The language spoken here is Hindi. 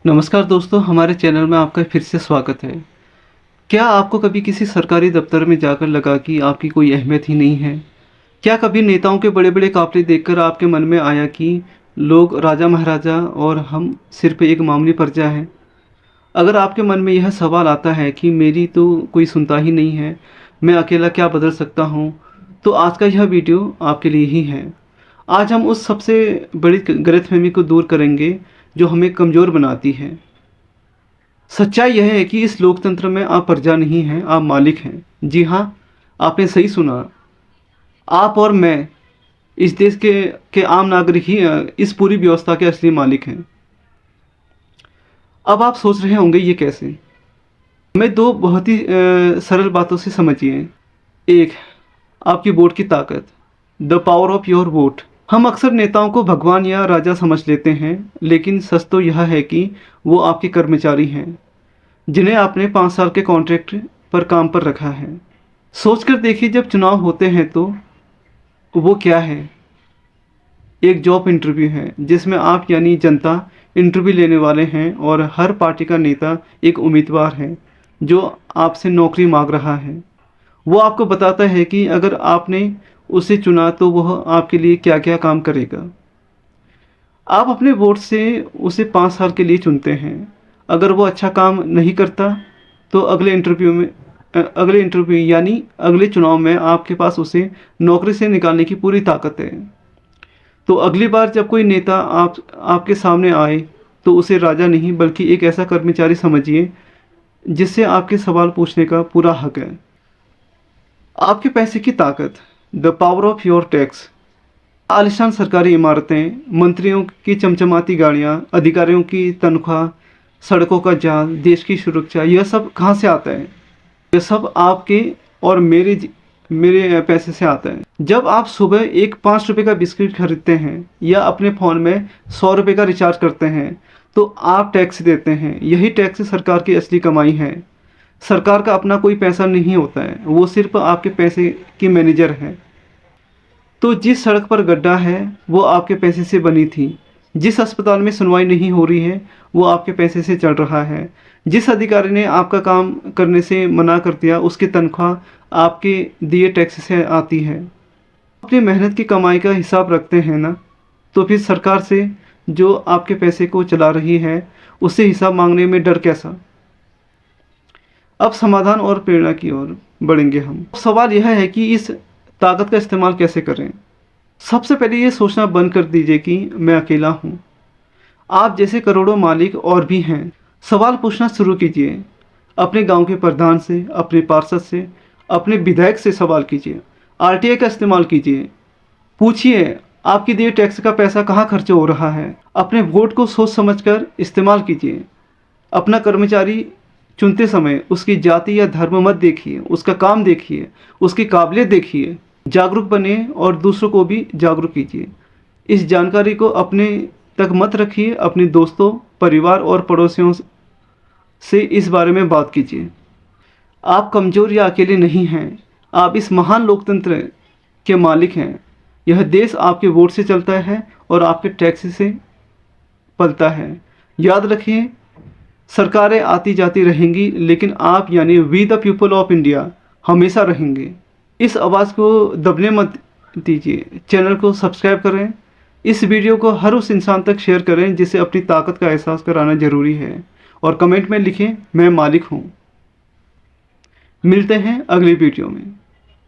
नमस्कार दोस्तों, हमारे चैनल में आपका फिर से स्वागत है। क्या आपको कभी किसी सरकारी दफ्तर में जाकर लगा कि आपकी कोई अहमियत ही नहीं है? क्या कभी नेताओं के बड़े-बड़े काफ़िले देखकर आपके मन में आया कि लोग राजा-महाराजा और हम सिर्फ एक मामूली प्रजा हैं? अगर आपके मन में यह सवाल आता है कि मेरी तो कोई सुनता ही नहीं है, मैं अकेला क्या बदल सकता हूँ? तो आज का यह वीडियो आपके लिए ही है। आज हम उस सबसे बड़ी गलतफ़हमी को दूर करेंगे जो हमें कमज़ोर बनाती है। सच्चाई यह है कि इस लोकतंत्र में आप प्रजा नहीं हैं, आप मालिक हैं। जी हाँ, आपने सही सुना। आप और मैं इस देश के आम नागरिक ही इस पूरी व्यवस्था के असली मालिक हैं। अब आप सोच रहे होंगे ये कैसे? हमें दो बहुत ही सरल बातों से समझिए। एक, आपकी वोट की ताकत, the power of your vote. हम अक्सर नेताओं को भगवान या राजा समझ लेते हैं, लेकिन सच तो यह है कि वो आपके कर्मचारी हैं, जिन्हें आपने 5 साल के कॉन्ट्रैक्ट पर काम पर रखा है। सोचकर देखिए, जब चुनाव होते हैं तो वो क्या है? एक जॉब इंटरव्यू है जिसमें आप यानी जनता इंटरव्यू लेने वाले हैं और हर पार्टी का नेता एक उम्मीदवार है जो आपसे नौकरी मांग रहा है। वो आपको बताता है कि अगर आपने उसे चुना तो वह आपके लिए क्या-क्या काम करेगा। आप अपने वोट से उसे 5 साल के लिए चुनते हैं। अगर वो अच्छा काम नहीं करता तो अगले इंटरव्यू यानी अगले चुनाव में आपके पास उसे नौकरी से निकालने की पूरी ताकत है। तो अगली बार जब कोई नेता आपके सामने आए तो उसे राजा नहीं बल्कि एक ऐसा कर्मचारी समझिए जिससे आपके सवाल पूछने का पूरा हक है। आपके पैसे की ताकत, the power of your tax. आलीशान सरकारी इमारतें, मंत्रियों की चमचमाती गाड़ियाँ, अधिकारियों की तनख्वाह, सड़कों का जाल, देश की सुरक्षा, यह सब कहाँ से आता है? यह सब आपके और मेरे पैसे से आता है। जब आप सुबह एक 5 रुपये का बिस्किट खरीदते हैं या अपने फ़ोन में 100 रुपये का रिचार्ज करते हैं, तो आप टैक्स देते हैं। यही टैक्स सरकार की असली कमाई है। सरकार का अपना कोई पैसा नहीं होता है, वो सिर्फ आपके पैसे की मैनेजर है। तो जिस सड़क पर गड्ढा है वो आपके पैसे से बनी थी। जिस अस्पताल में सुनवाई नहीं हो रही है वो आपके पैसे से चल रहा है। जिस अधिकारी ने आपका काम करने से मना कर दिया उसकी तनख्वाह आपके दिए टैक्स से आती है। अपनी मेहनत की कमाई का हिसाब रखते हैं ना, तो फिर सरकार से जो आपके पैसे को चला रही है उससे हिसाब मांगने में डर कैसा? अब समाधान और प्रेरणा की ओर बढ़ेंगे हम। सवाल यह है कि इस ताकत का इस्तेमाल कैसे करें? सबसे पहले ये सोचना बंद कर दीजिए कि मैं अकेला हूँ। आप जैसे करोड़ों मालिक और भी हैं। सवाल पूछना शुरू कीजिए। अपने गांव के प्रधान से, अपने पार्षद से, अपने विधायक से सवाल कीजिए। आरटीआई का इस्तेमाल कीजिए। पूछिए, आपके दिए टैक्स का पैसा कहाँ खर्च हो रहा है? अपने वोट को सोच समझकर इस्तेमाल कीजिए। अपना कर्मचारी चुनते समय उसकी जाति या धर्म मत देखिए, उसका काम देखिए, उसकी काबिलियत देखिए। जागरूक बने और दूसरों को भी जागरूक कीजिए। इस जानकारी को अपने तक मत रखिए, अपने दोस्तों, परिवार और पड़ोसियों से इस बारे में बात कीजिए। आप कमज़ोर या अकेले नहीं हैं, आप इस महान लोकतंत्र के मालिक हैं। यह देश आपके वोट से चलता है और आपके टैक्स से पलता है। याद रखिए, सरकारें आती जाती रहेंगी लेकिन आप यानी we the people of India हमेशा रहेंगे। इस आवाज़ को दबने मत दीजिए। चैनल को सब्सक्राइब करें। इस वीडियो को हर उस इंसान तक शेयर करें जिसे अपनी ताकत का एहसास कराना ज़रूरी है। और कमेंट में लिखें, मैं मालिक हूँ। मिलते हैं अगली वीडियो में।